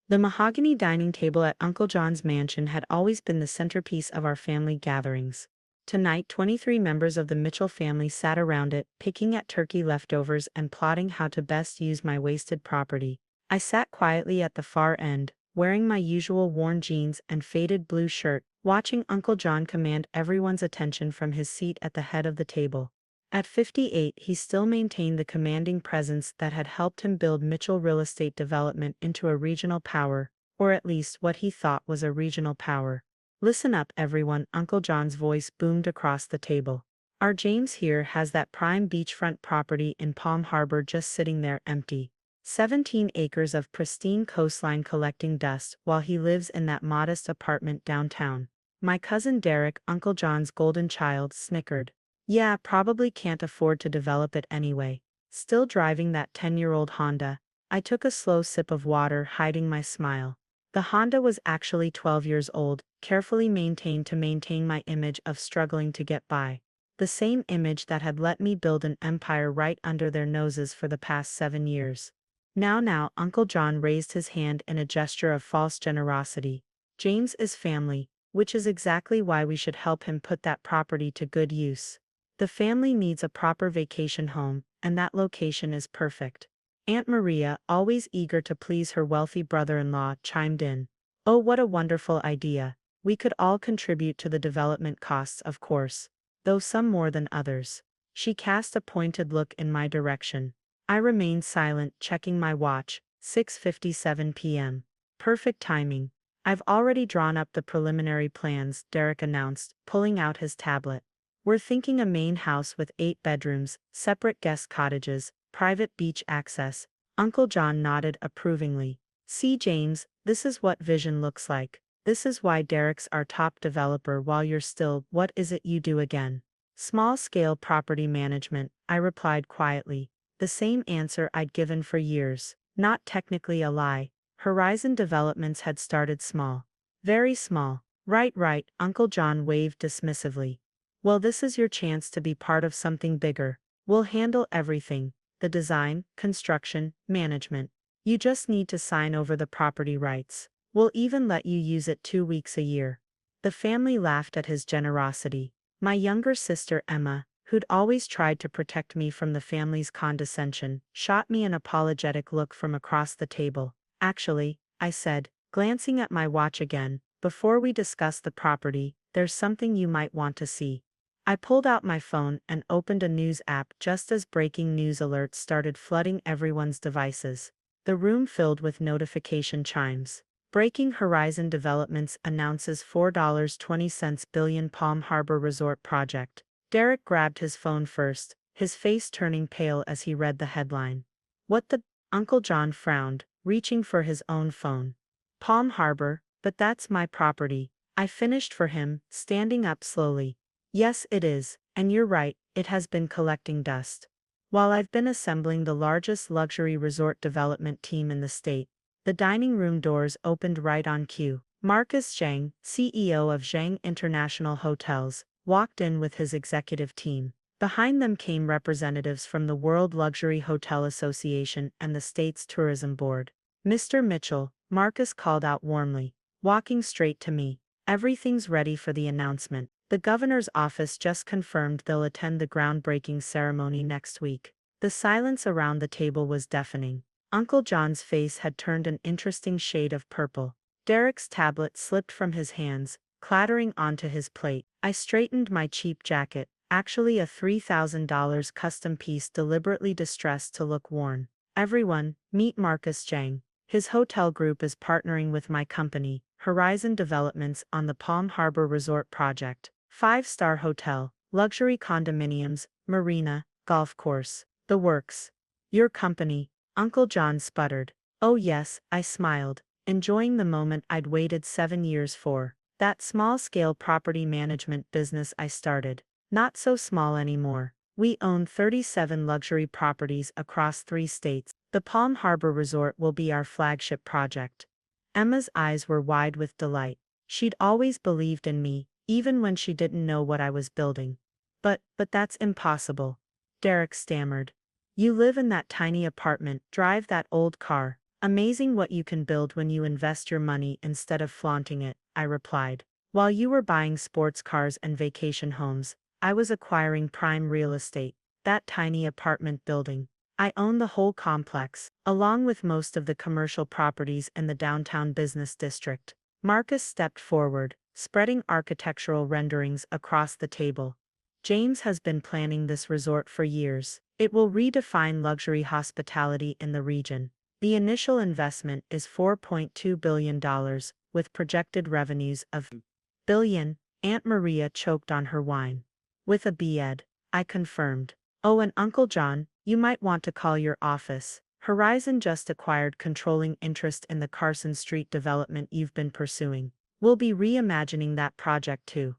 The mahogany dining table at Uncle John's mansion had always been the centerpiece of our family gatherings. Tonight, 23 members of the Mitchell family sat around it, picking at turkey leftovers and plotting how to best use my wasted property. I sat quietly at the far end, wearing my usual worn jeans and faded blue shirt, watching Uncle John command everyone's attention from his seat at the head of the table. At 58, he still maintained the commanding presence that had helped him build Mitchell Real Estate Development into a regional power, or at least what he thought was a regional power. Listen up, everyone, Uncle John's voice boomed across the table. Our James here has that prime beachfront property in Palm Harbor just sitting there empty. 17 acres of pristine coastline collecting dust while he lives in that modest apartment downtown. My cousin Derek, Uncle John's golden child, snickered. Yeah, probably can't afford to develop it anyway. Still driving that 10-year-old Honda. I took a slow sip of water, hiding my smile. The Honda was actually 12 years old, carefully maintained to maintain my image of struggling to get by. The same image that had let me build an empire right under their noses for the past 7 years. Now, Uncle John raised his hand in a gesture of false generosity. James is family, which is exactly why we should help him put that property to good use. The family needs a proper vacation home, and that location is perfect. Aunt Maria, always eager to please her wealthy brother-in-law, chimed in. Oh, what a wonderful idea. We could all contribute to the development costs, of course, though some more than others. She cast a pointed look in my direction. I remained silent, checking my watch. 6:57 p.m. Perfect timing. I've already drawn up the preliminary plans, Derek announced, pulling out his tablet. We're thinking a main house with 8 bedrooms, separate guest cottages, private beach access. Uncle John nodded approvingly. See, James, this is what vision looks like. This is why Derek's our top developer while you're still, what is it you do again? Small-scale property management, I replied quietly. The same answer I'd given for years. Not technically a lie. Horizon Developments had started small. Very small. Right, Uncle John waved dismissively. Well, this is your chance to be part of something bigger. We'll handle everything, the design, construction, management. You just need to sign over the property rights. We'll even let you use it 2 weeks a year. The family laughed at his generosity. My younger sister Emma, who'd always tried to protect me from the family's condescension, shot me an apologetic look from across the table. Actually, I said, glancing at my watch again, before we discuss the property, there's something you might want to see. I pulled out my phone and opened a news app just as breaking news alerts started flooding everyone's devices. The room filled with notification chimes. Breaking Horizon Developments announces $4.20 billion Palm Harbor Resort project. Derek grabbed his phone first, his face turning pale as he read the headline. What the? Uncle John frowned, reaching for his own phone. Palm Harbor, but that's my property. I finished for him, standing up slowly. Yes, it is, and you're right, it has been collecting dust. While I've been assembling the largest luxury resort development team in the state, the dining room doors opened right on cue. Marcus Zhang, CEO of Zhang International Hotels, walked in with his executive team. Behind them came representatives from the World Luxury Hotel Association and the state's tourism board. Mr. Mitchell, Marcus called out warmly, walking straight to me. Everything's ready for the announcement. The governor's office just confirmed they'll attend the groundbreaking ceremony next week. The silence around the table was deafening. Uncle John's face had turned an interesting shade of purple. Derek's tablet slipped from his hands, clattering onto his plate. I straightened my cheap jacket, actually a $3,000 custom piece deliberately distressed to look worn. Everyone, meet Marcus Zhang. His hotel group is partnering with my company, Horizon Developments, on the Palm Harbor Resort project. 5-star hotel, luxury condominiums, marina, golf course, the works. Your company, Uncle John sputtered. Oh yes, I smiled, enjoying the moment I'd waited 7 years for. That small-scale property management business I started. Not so small anymore. We own 37 luxury properties across 3 states. The Palm Harbor Resort will be our flagship project. Emma's eyes were wide with delight. She'd always believed in me, even when she didn't know what I was building. But that's impossible. Derek stammered. You live in that tiny apartment, drive that old car. Amazing what you can build when you invest your money instead of flaunting it, I replied. While you were buying sports cars and vacation homes, I was acquiring prime real estate, that tiny apartment building. I own the whole complex, along with most of the commercial properties in the downtown business district. Marcus stepped forward, spreading architectural renderings across the table. James has been planning this resort for years. It will redefine luxury hospitality in the region. The initial investment is $4.2 billion, with projected revenues of billion. Aunt Maria choked on her wine. With a B.Ed., I confirmed. Oh, and Uncle John, you might want to call your office. Horizon just acquired controlling interest in the Carson Street development you've been pursuing. We'll be reimagining that project too.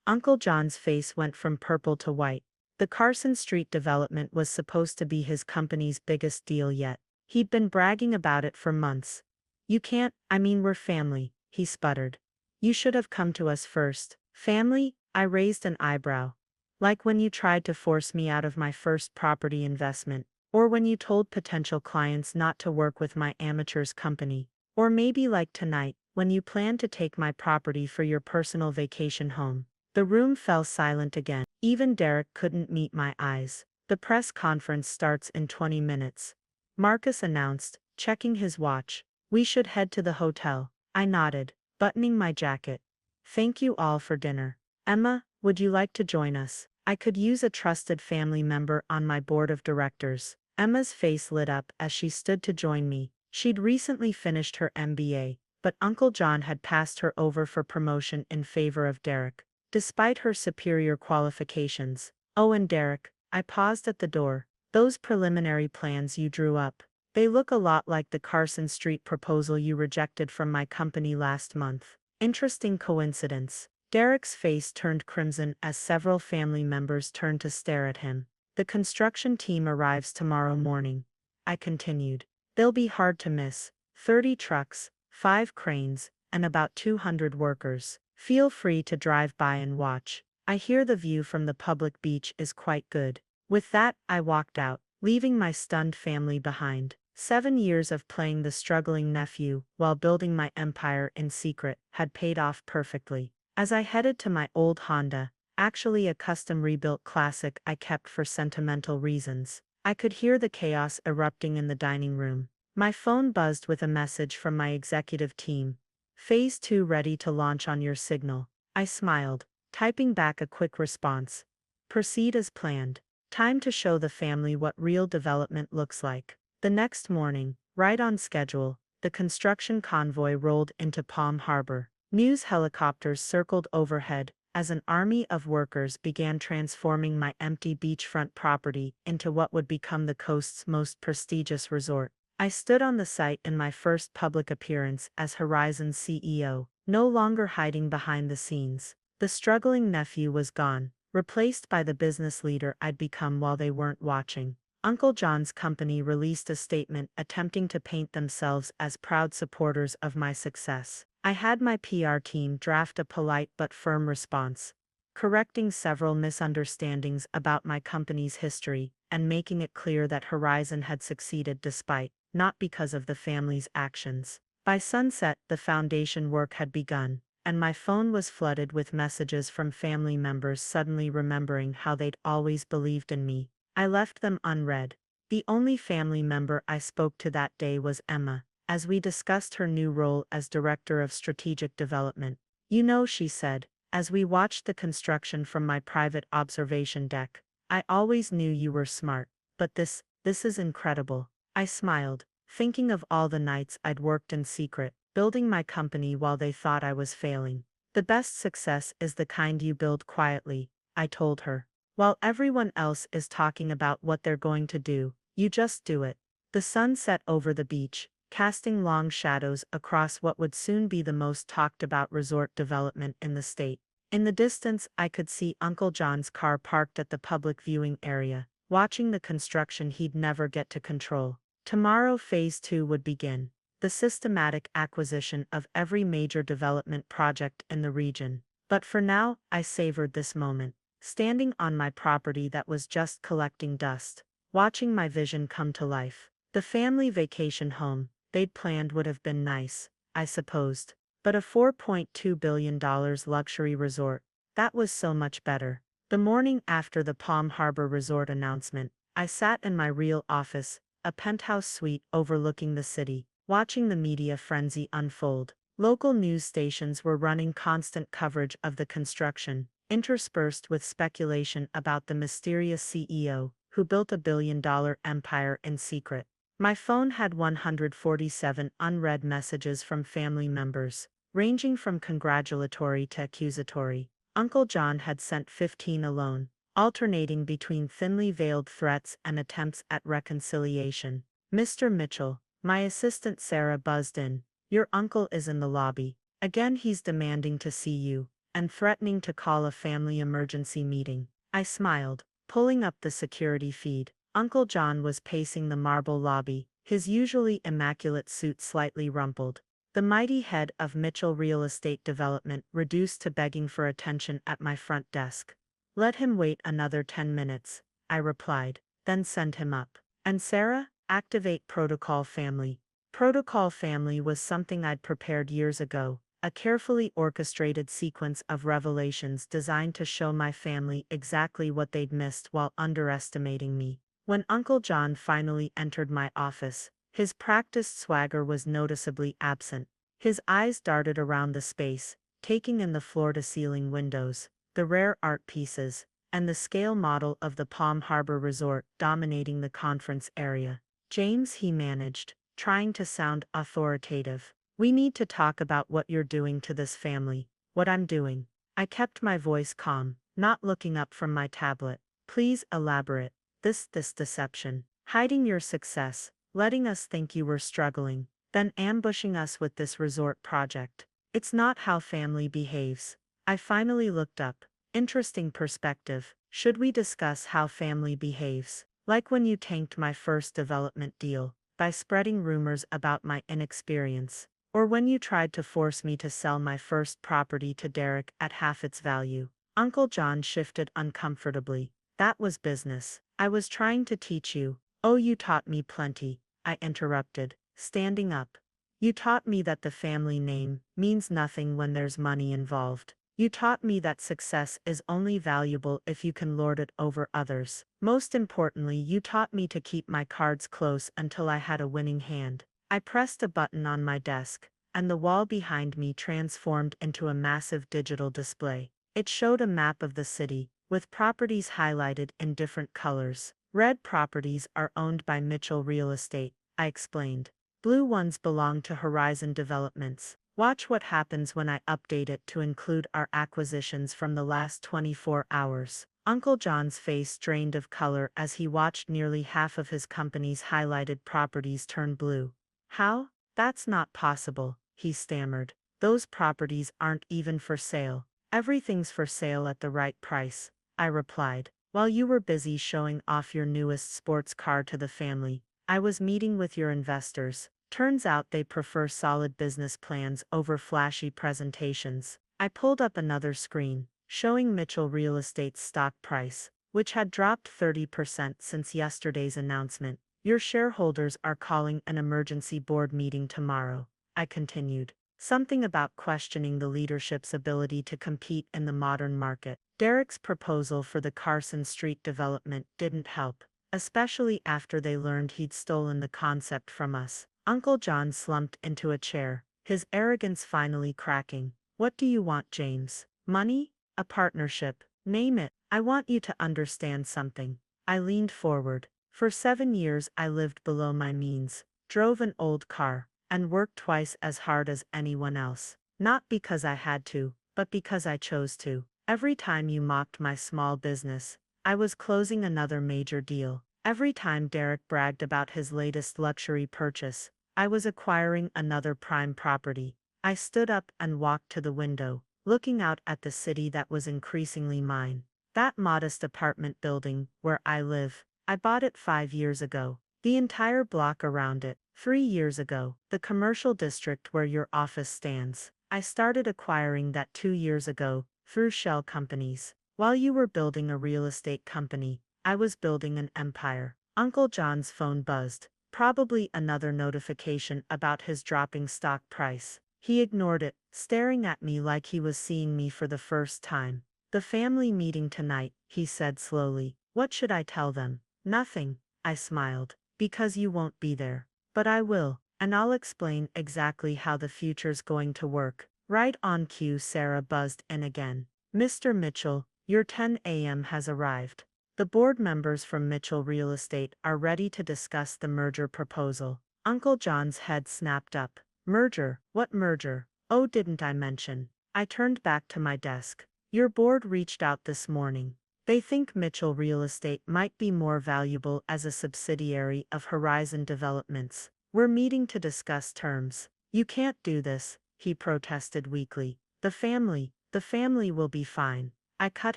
Uncle John's face went from purple to white. The Carson Street development was supposed to be his company's biggest deal yet. He'd been bragging about it for months. You can't, I mean we're family, he sputtered. You should have come to us first. Family? I raised an eyebrow. Like when you tried to force me out of my first property investment, or when you told potential clients not to work with my amateur's company, or maybe like tonight, when you planned to take my property for your personal vacation home. The room fell silent again. Even Derek couldn't meet my eyes. The press conference starts in 20 minutes. Marcus announced, checking his watch. We should head to the hotel. I nodded, buttoning my jacket. Thank you all for dinner. Emma, would you like to join us? I could use a trusted family member on my board of directors. Emma's face lit up as she stood to join me. She'd recently finished her MBA, but Uncle John had passed her over for promotion in favor of Derek. Despite her superior qualifications. Oh, and Derek, I paused at the door. Those preliminary plans you drew up, they look a lot like the Carson Street proposal you rejected from my company last month. Interesting coincidence. Derek's face turned crimson as several family members turned to stare at him. The construction team arrives tomorrow morning. I continued. They'll be hard to miss. 30 trucks, 5 cranes, and about 200 workers. Feel free to drive by and watch. I hear the view from the public beach is quite good. With that, I walked out, leaving my stunned family behind. 7 years of playing the struggling nephew while building my empire in secret had paid off perfectly. As I headed to my old Honda, actually a custom rebuilt classic I kept for sentimental reasons, I could hear the chaos erupting in the dining room. My phone buzzed with a message from my executive team. Phase 2 ready to launch on your signal. I smiled, typing back a quick response. Proceed as planned. Time to show the family what real development looks like. The next morning, right on schedule, the construction convoy rolled into Palm Harbor. News helicopters circled overhead as an army of workers began transforming my empty beachfront property into what would become the coast's most prestigious resort. I stood on the site in my first public appearance as Horizon's CEO, no longer hiding behind the scenes. The struggling nephew was gone, replaced by the business leader I'd become while they weren't watching. Uncle John's company released a statement attempting to paint themselves as proud supporters of my success. I had my PR team draft a polite but firm response, correcting several misunderstandings about my company's history and making it clear that Horizon had succeeded despite, not because of the family's actions. By sunset, the foundation work had begun, and my phone was flooded with messages from family members suddenly remembering how they'd always believed in me. I left them unread. The only family member I spoke to that day was Emma, as we discussed her new role as Director of Strategic Development. You know, she said, as we watched the construction from my private observation deck, I always knew you were smart, but this is incredible. I smiled, thinking of all the nights I'd worked in secret, building my company while they thought I was failing. The best success is the kind you build quietly, I told her. While everyone else is talking about what they're going to do, you just do it. The sun set over the beach, casting long shadows across what would soon be the most talked about resort development in the state. In the distance, I could see Uncle John's car parked at the public viewing area, watching the construction he'd never get to control. Tomorrow Phase 2 would begin, the systematic acquisition of every major development project in the region. But for now, I savored this moment, standing on my property that was just collecting dust, watching my vision come to life. The family vacation home, they'd planned would have been nice, I supposed. But a $4.2 billion luxury resort, that was so much better. The morning after the Palm Harbor Resort announcement, I sat in my real office, a penthouse suite overlooking the city, watching the media frenzy unfold. Local news stations were running constant coverage of the construction, interspersed with speculation about the mysterious CEO who built a billion-dollar empire in secret. My phone had 147 unread messages from family members, ranging from congratulatory to accusatory. Uncle John had sent 15 alone, alternating between thinly veiled threats and attempts at reconciliation. "Mr. Mitchell," my assistant Sarah buzzed in, "your uncle is in the lobby. Again, he's demanding to see you, and threatening to call a family emergency meeting." I smiled, pulling up the security feed. Uncle John was pacing the marble lobby, his usually immaculate suit slightly rumpled. The mighty head of Mitchell Real Estate Development reduced to begging for attention at my front desk. "Let him wait another 10 minutes, I replied, "then send him up. And Sarah, activate Protocol Family." Protocol Family was something I'd prepared years ago, a carefully orchestrated sequence of revelations designed to show my family exactly what they'd missed while underestimating me. When Uncle John finally entered my office, his practiced swagger was noticeably absent. His eyes darted around the space, taking in the floor-to-ceiling windows, the rare art pieces, and the scale model of the Palm Harbor Resort dominating the conference area. "James," he managed, trying to sound authoritative, "we need to talk about what you're doing to this family." "What I'm doing?" I kept my voice calm, not looking up from my tablet. "Please elaborate." This deception. Hiding your success, letting us think you were struggling, then ambushing us with this resort project. It's not how family behaves." I finally looked up. "Interesting perspective. Should we discuss how family behaves? Like when you tanked my first development deal by spreading rumors about my inexperience, or when you tried to force me to sell my first property to Derek at half its value." Uncle John shifted uncomfortably. "That was business. I was trying to teach you." "Oh, you taught me plenty," I interrupted, standing up. "You taught me that the family name means nothing when there's money involved. You taught me that success is only valuable if you can lord it over others. Most importantly, you taught me to keep my cards close until I had a winning hand." I pressed a button on my desk, and the wall behind me transformed into a massive digital display. It showed a map of the city, with properties highlighted in different colors. "Red properties are owned by Mitchell Real Estate," I explained. "Blue ones belong to Horizon Developments. Watch what happens when I update it to include our acquisitions from the last 24 hours." Uncle John's face drained of color as he watched nearly half of his company's highlighted properties turn blue. "How? That's not possible," he stammered. "Those properties aren't even for sale." "Everything's for sale at the right price," I replied. "While you were busy showing off your newest sports car to the family, I was meeting with your investors. Turns out they prefer solid business plans over flashy presentations." I pulled up another screen, showing Mitchell Real Estate's stock price, which had dropped 30% since yesterday's announcement. "Your shareholders are calling an emergency board meeting tomorrow," I continued. "Something about questioning the leadership's ability to compete in the modern market." Derek's proposal for the Carson Street development didn't help, especially after they learned he'd stolen the concept from us. Uncle John slumped into a chair, his arrogance finally cracking. "What do you want, James? Money? A partnership? Name it. I want you to understand something." I leaned forward. "For 7 years I lived below my means, drove an old car, and worked twice as hard as anyone else. Not because I had to, but because I chose to. Every time you mocked my small business, I was closing another major deal. Every time Derek bragged about his latest luxury purchase, I was acquiring another prime property." I stood up and walked to the window, looking out at the city that was increasingly mine. "That modest apartment building where I live, I bought it 5 years ago. The entire block around it, 3 years ago. The commercial district where your office stands, I started acquiring that 2 years ago, through shell companies. While you were building a real estate company, I was building an empire." Uncle John's phone buzzed, Probably another notification about his dropping stock price. He ignored it, staring at me like he was seeing me for the first time. The family meeting tonight, he said slowly. What should I tell them? Nothing, I smiled. Because you won't be there. But I will, and I'll explain exactly how the future's going to work. Right on cue, Sarah buzzed in again. Mr. Mitchell, your 10 a.m. has arrived. The board members from Mitchell Real Estate are ready to discuss the merger proposal. Uncle John's head snapped up. Merger? What merger? Oh, didn't I mention? I turned back to my desk. Your board reached out this morning. They think Mitchell Real Estate might be more valuable as a subsidiary of Horizon Developments. We're meeting to discuss terms. You can't do this, he protested weakly. The family will be fine. I cut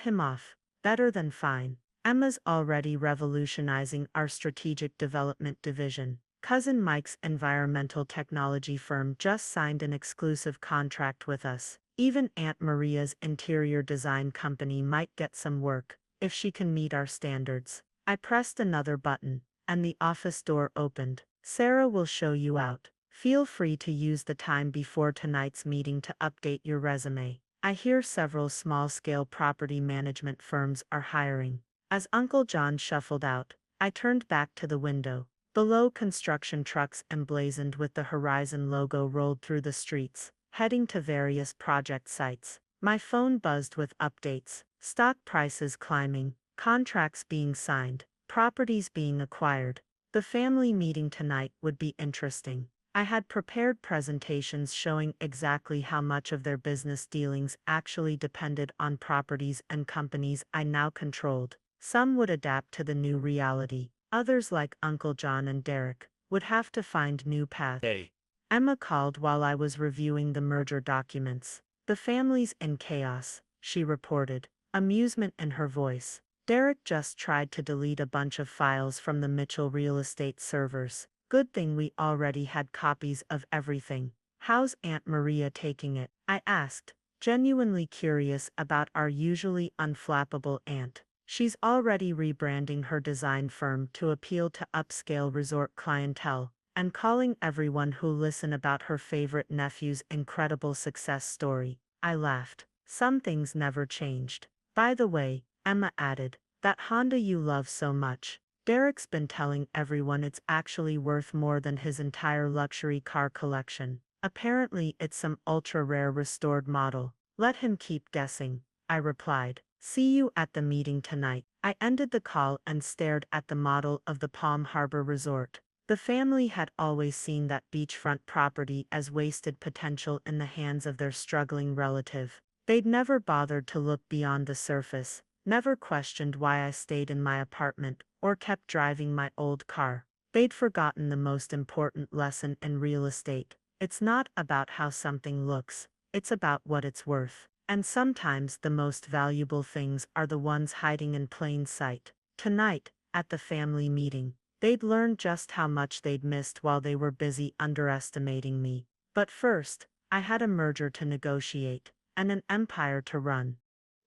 him off. Better than fine. Emma's already revolutionizing our strategic development division. Cousin Mike's environmental technology firm just signed an exclusive contract with us. Even Aunt Maria's interior design company might get some work, if she can meet our standards. I pressed another button, and the office door opened. Sarah will show you out. Feel free to use the time before tonight's meeting to update your resume. I hear several small-scale property management firms are hiring. As Uncle John shuffled out, I turned back to the window. Below, construction trucks emblazoned with the Horizon logo rolled through the streets, heading to various project sites. My phone buzzed with updates, stock prices climbing, contracts being signed, properties being acquired. The family meeting tonight would be interesting. I had prepared presentations showing exactly how much of their business dealings actually depended on properties and companies I now controlled. Some would adapt to the new reality. Others, like Uncle John and Derek, would have to find new paths. Hey. Emma called while I was reviewing the merger documents. The family's in chaos, she reported, amusement in her voice. Derek just tried to delete a bunch of files from the Mitchell Real Estate servers. Good thing we already had copies of everything. How's Aunt Maria taking it? I asked, genuinely curious about our usually unflappable aunt. She's already rebranding her design firm to appeal to upscale resort clientele, and calling everyone who listen about her favorite nephew's incredible success story. I laughed. Some things never changed. By the way, Emma added, that Honda you love so much. Derek's been telling everyone it's actually worth more than his entire luxury car collection. Apparently it's some ultra-rare restored model. Let him keep guessing, I replied. See you at the meeting tonight. I ended the call and stared at the model of the Palm Harbor Resort. The family had always seen that beachfront property as wasted potential in the hands of their struggling relative. They'd never bothered to look beyond the surface, never questioned why I stayed in my apartment or kept driving my old car. They'd forgotten the most important lesson in real estate. It's not about how something looks, it's about what it's worth. And sometimes the most valuable things are the ones hiding in plain sight. Tonight, at the family meeting, they'd learned just how much they'd missed while they were busy underestimating me. But first, I had a merger to negotiate, and an empire to run.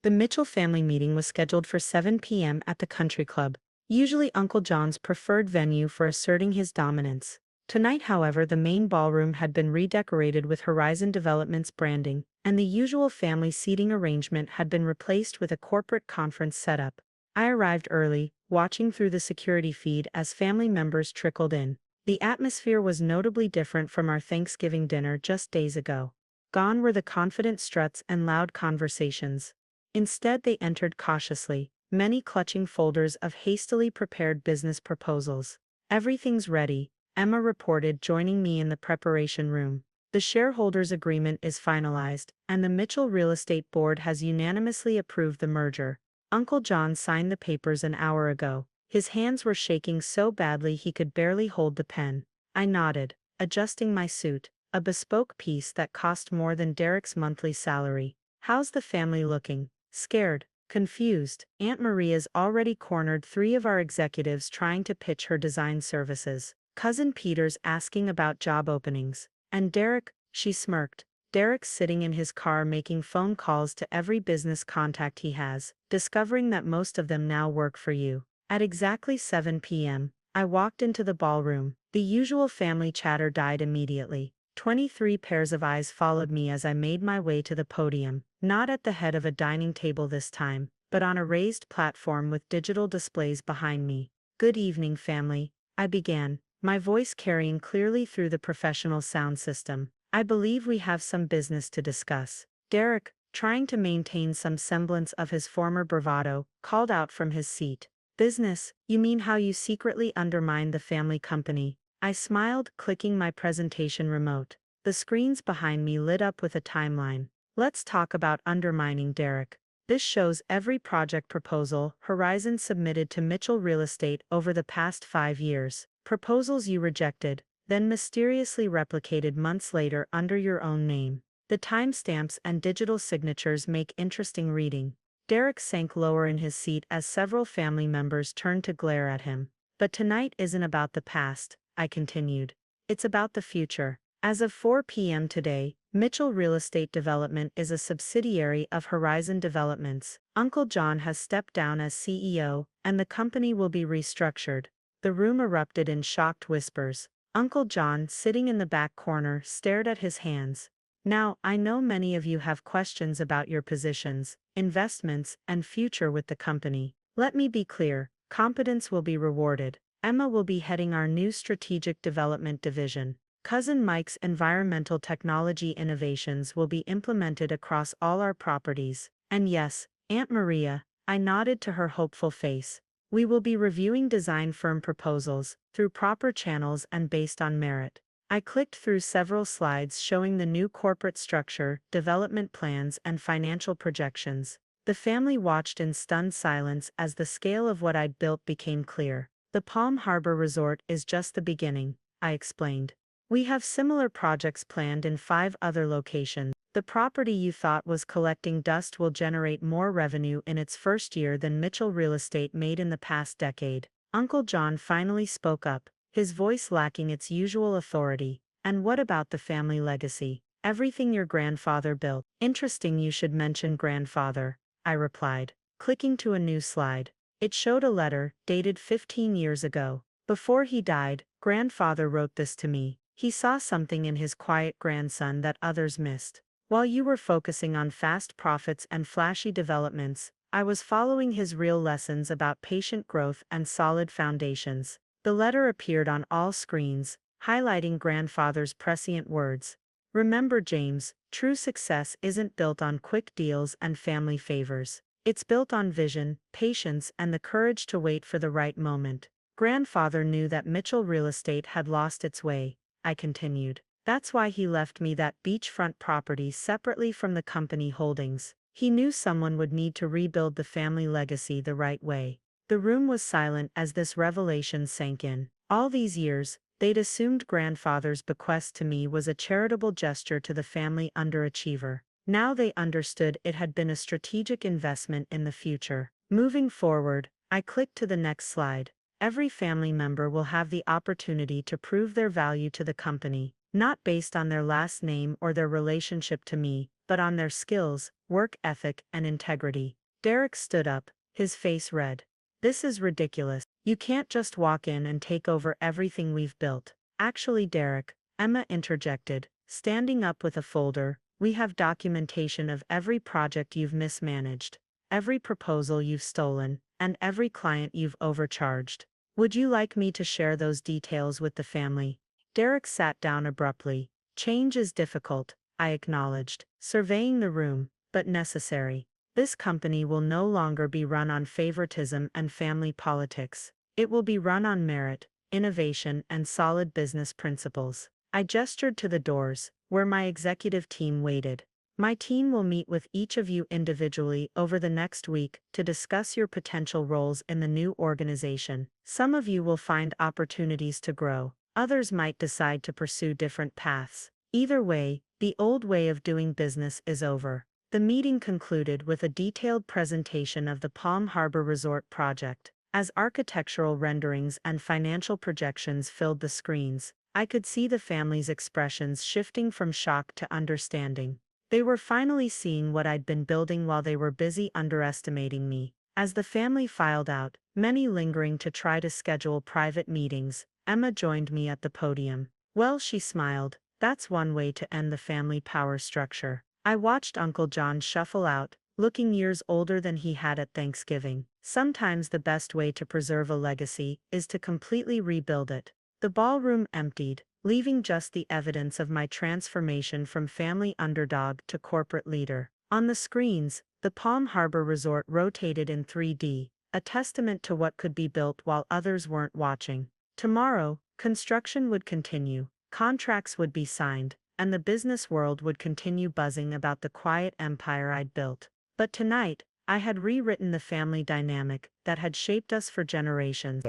The Mitchell family meeting was scheduled for 7 p.m. at the country club, usually Uncle John's preferred venue for asserting his dominance. Tonight, however, the main ballroom had been redecorated with Horizon Developments branding, and the usual family seating arrangement had been replaced with a corporate conference setup. I arrived early, watching through the security feed as family members trickled in. The atmosphere was notably different from our Thanksgiving dinner just days ago. Gone were the confident struts and loud conversations. Instead, they entered cautiously, many clutching folders of hastily prepared business proposals. Everything's ready, Emma reported, joining me in the preparation room. The shareholders' agreement is finalized, and the Mitchell Real Estate Board has unanimously approved the merger. Uncle John signed the papers an hour ago. His hands were shaking so badly he could barely hold the pen. I nodded, adjusting my suit, a bespoke piece that cost more than Derek's monthly salary. How's the family looking? Scared, confused. Aunt Maria's already cornered 3 of our executives trying to pitch her design services. Cousin Peter's asking about job openings. And Derek, she smirked. Derek's sitting in his car making phone calls to every business contact he has, discovering that most of them now work for you. At exactly 7 p.m., I walked into the ballroom. The usual family chatter died immediately. 23 pairs of eyes followed me as I made my way to the podium, not at the head of a dining table this time, but on a raised platform with digital displays behind me. "Good evening, family," I began, my voice carrying clearly through the professional sound system. "I believe we have some business to discuss." Derek, trying to maintain some semblance of his former bravado, called out from his seat. "Business? You mean how you secretly undermined the family company?" I smiled, clicking my presentation remote. The screens behind me lit up with a timeline. "Let's talk about undermining, Derek. This shows every project proposal Horizon submitted to Mitchell Real Estate over the past 5 years. Proposals you rejected, then mysteriously replicated months later under your own name. The timestamps and digital signatures make interesting reading." Derek sank lower in his seat as several family members turned to glare at him. "But tonight isn't about the past," I continued. "It's about the future. As of 4 p.m. today, Mitchell Real Estate Development is a subsidiary of Horizon Developments. Uncle John has stepped down as CEO, and the company will be restructured." The room erupted in shocked whispers. Uncle John, sitting in the back corner, stared at his hands. "Now, I know many of you have questions about your positions, investments, and future with the company. Let me be clear, competence will be rewarded. Emma will be heading our new strategic development division. Cousin Mike's environmental technology innovations will be implemented across all our properties. And yes, Aunt Maria," I nodded to her hopeful face, "we will be reviewing design firm proposals, through proper channels and based on merit." I clicked through several slides showing the new corporate structure, development plans, and financial projections. The family watched in stunned silence as the scale of what I'd built became clear. "The Palm Harbor Resort is just the beginning," I explained. "We have similar projects planned in 5 other locations. The property you thought was collecting dust will generate more revenue in its first year than Mitchell Real Estate made in the past decade." Uncle John finally spoke up, his voice lacking its usual authority. "And what about the family legacy? Everything your grandfather built." "Interesting you should mention grandfather," I replied, clicking to a new slide. It showed a letter, dated 15 years ago. "Before he died, grandfather wrote this to me. He saw something in his quiet grandson that others missed. While you were focusing on fast profits and flashy developments, I was following his real lessons about patient growth and solid foundations." The letter appeared on all screens, highlighting grandfather's prescient words. "Remember, James, true success isn't built on quick deals and family favors. It's built on vision, patience, and the courage to wait for the right moment." "Grandfather knew that Mitchell Real Estate had lost its way," I continued. "That's why he left me that beachfront property separately from the company holdings. He knew someone would need to rebuild the family legacy the right way." The room was silent as this revelation sank in. All these years, they'd assumed grandfather's bequest to me was a charitable gesture to the family underachiever. Now they understood it had been a strategic investment in the future. Moving forward, I clicked to the next slide. "Every family member will have the opportunity to prove their value to the company, not based on their last name or their relationship to me, but on their skills, work ethic, and integrity." Derek stood up, his face red. "This is ridiculous. You can't just walk in and take over everything we've built." "Actually, Derek," Emma interjected, standing up with a folder, "we have documentation of every project you've mismanaged, every proposal you've stolen, and every client you've overcharged. Would you like me to share those details with the family?" Derek sat down abruptly. "Change is difficult," I acknowledged, surveying the room, "but necessary. This company will no longer be run on favoritism and family politics. It will be run on merit, innovation, and solid business principles." I gestured to the doors, where my executive team waited. "My team will meet with each of you individually over the next week to discuss your potential roles in the new organization. Some of you will find opportunities to grow, others might decide to pursue different paths. Either way, the old way of doing business is over." The meeting concluded with a detailed presentation of the Palm Harbor Resort project. As architectural renderings and financial projections filled the screens, I could see the family's expressions shifting from shock to understanding. They were finally seeing what I'd been building while they were busy underestimating me. As the family filed out, many lingering to try to schedule private meetings. Emma joined me at the podium. Well, she smiled, that's one way to end the family power structure. I watched Uncle John shuffle out, looking years older than he had at Thanksgiving. Sometimes the best way to preserve a legacy is to completely rebuild it. The ballroom emptied, leaving just the evidence of my transformation from family underdog to corporate leader. On the screens, the Palm Harbor Resort rotated in 3D, a testament to what could be built while others weren't watching. Tomorrow, construction would continue, contracts would be signed, and the business world would continue buzzing about the quiet empire I'd built. But tonight, I had rewritten the family dynamic that had shaped us for generations.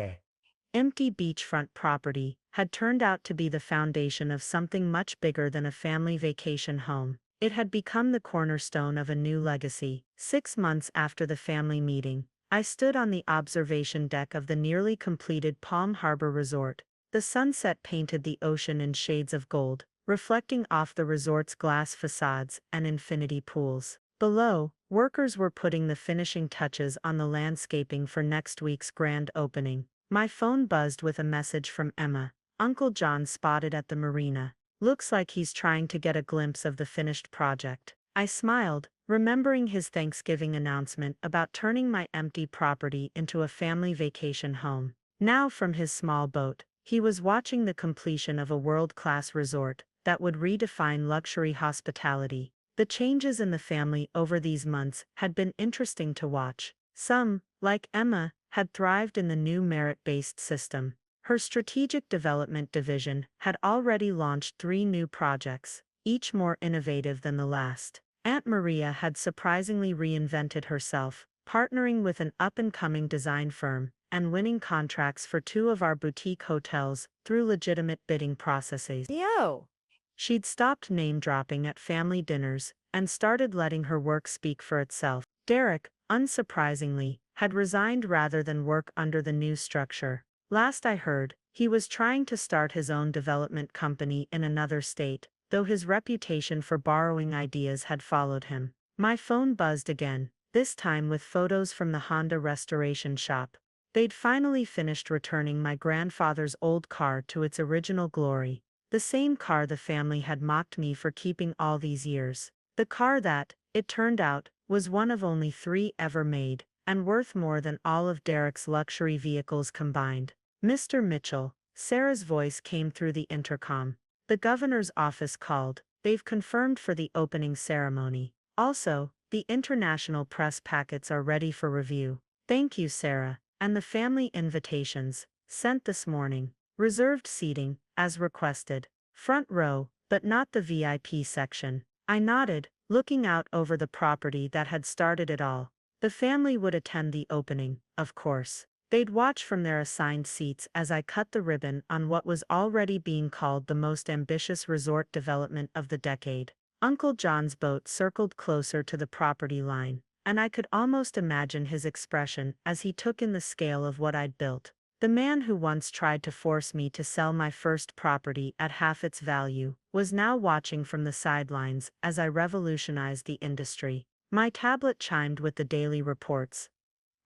Empty beachfront property had turned out to be the foundation of something much bigger than a family vacation home. It had become the cornerstone of a new legacy. 6 months after the family meeting, I stood on the observation deck of the nearly completed Palm Harbor Resort. The sunset painted the ocean in shades of gold, reflecting off the resort's glass facades and infinity pools. Below, workers were putting the finishing touches on the landscaping for next week's grand opening. My phone buzzed with a message from Emma. Uncle John spotted at the marina. Looks like he's trying to get a glimpse of the finished project. I smiled, remembering his Thanksgiving announcement about turning my empty property into a family vacation home. Now from his small boat, he was watching the completion of a world-class resort that would redefine luxury hospitality. The changes in the family over these months had been interesting to watch. Some, like Emma, had thrived in the new merit-based system. Her strategic development division had already launched 3 new projects, each more innovative than the last. Aunt Maria had surprisingly reinvented herself, partnering with an up-and-coming design firm and winning contracts for 2 of our boutique hotels through legitimate bidding processes. Yo. She'd stopped name-dropping at family dinners and started letting her work speak for itself. Derek, unsurprisingly, had resigned rather than work under the new structure. Last I heard, he was trying to start his own development company in another state, though his reputation for borrowing ideas had followed him. My phone buzzed again, this time with photos from the Honda restoration shop. They'd finally finished returning my grandfather's old car to its original glory. The same car the family had mocked me for keeping all these years. The car that, it turned out, was one of only 3 ever made, and worth more than all of Derek's luxury vehicles combined. Mr. Mitchell, Sarah's voice came through the intercom. The governor's office called. They've confirmed for the opening ceremony. Also, the international press packets are ready for review. Thank you, Sarah, and the family invitations, sent this morning. Reserved seating, as requested. Front row, but not the VIP section. I nodded, looking out over the property that had started it all. The family would attend the opening, of course. They'd watch from their assigned seats as I cut the ribbon on what was already being called the most ambitious resort development of the decade. Uncle John's boat circled closer to the property line, and I could almost imagine his expression as he took in the scale of what I'd built. The man who once tried to force me to sell my first property at half its value was now watching from the sidelines as I revolutionized the industry. My tablet chimed with the daily reports.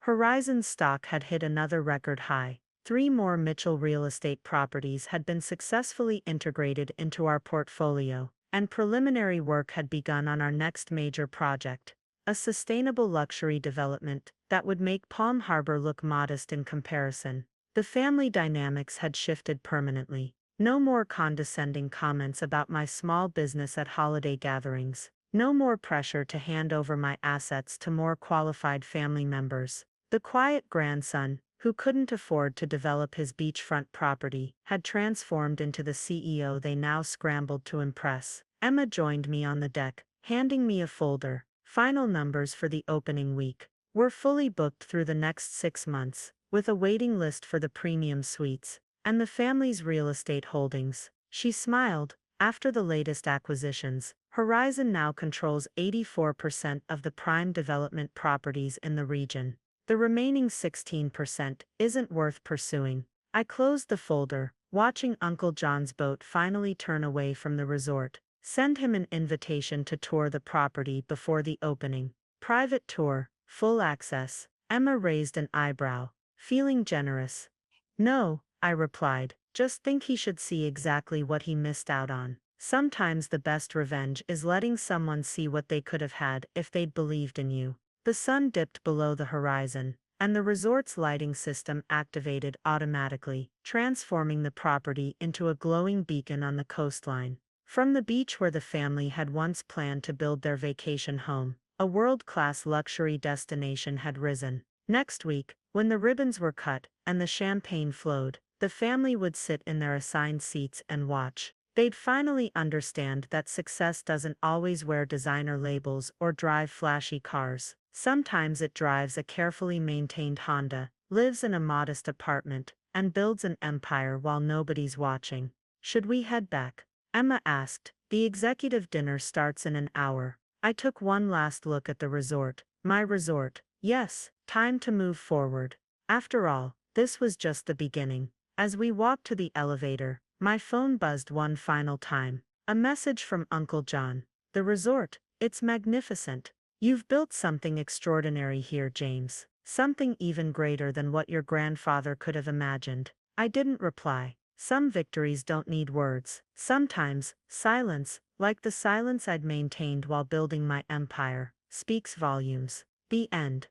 Horizon's stock had hit another record high. 3 more Mitchell real estate properties had been successfully integrated into our portfolio, and preliminary work had begun on our next major project, a sustainable luxury development that would make Palm Harbor look modest in comparison. The family dynamics had shifted permanently. No more condescending comments about my small business at holiday gatherings. No more pressure to hand over my assets to more qualified family members. The quiet grandson, who couldn't afford to develop his beachfront property, had transformed into the CEO they now scrambled to impress. Emma joined me on the deck, handing me a folder. Final numbers for the opening week. We're fully booked through the next 6 months, with a waiting list for the premium suites and the family's real estate holdings. She smiled. After the latest acquisitions, Horizon now controls 84% of the prime development properties in the region. The remaining 16% isn't worth pursuing. I closed the folder, watching Uncle John's boat finally turn away from the resort. Send him an invitation to tour the property before the opening. Private tour, full access. Emma raised an eyebrow. feeling generous. No, I replied, just think he should see exactly what he missed out on. Sometimes the best revenge is letting someone see what they could have had if they'd believed in you. The sun dipped below the horizon, and the resort's lighting system activated automatically, transforming the property into a glowing beacon on the coastline. From the beach where the family had once planned to build their vacation home, a world-class luxury destination had risen. Next week, when the ribbons were cut and the champagne flowed, the family would sit in their assigned seats and watch. They'd finally understand that success doesn't always wear designer labels or drive flashy cars. Sometimes it drives a carefully maintained Honda, lives in a modest apartment, and builds an empire while nobody's watching. Should we head back? Emma asked. The executive dinner starts in an hour. I took one last look at the resort. My resort. Yes, time to move forward. After all, this was just the beginning. As we walked to the elevator, my phone buzzed one final time. A message from Uncle John. The resort. It's magnificent. You've built something extraordinary here, James. Something even greater than what your grandfather could have imagined. I didn't reply. Some victories don't need words. Sometimes, silence, like the silence I'd maintained while building my empire, speaks volumes. The end.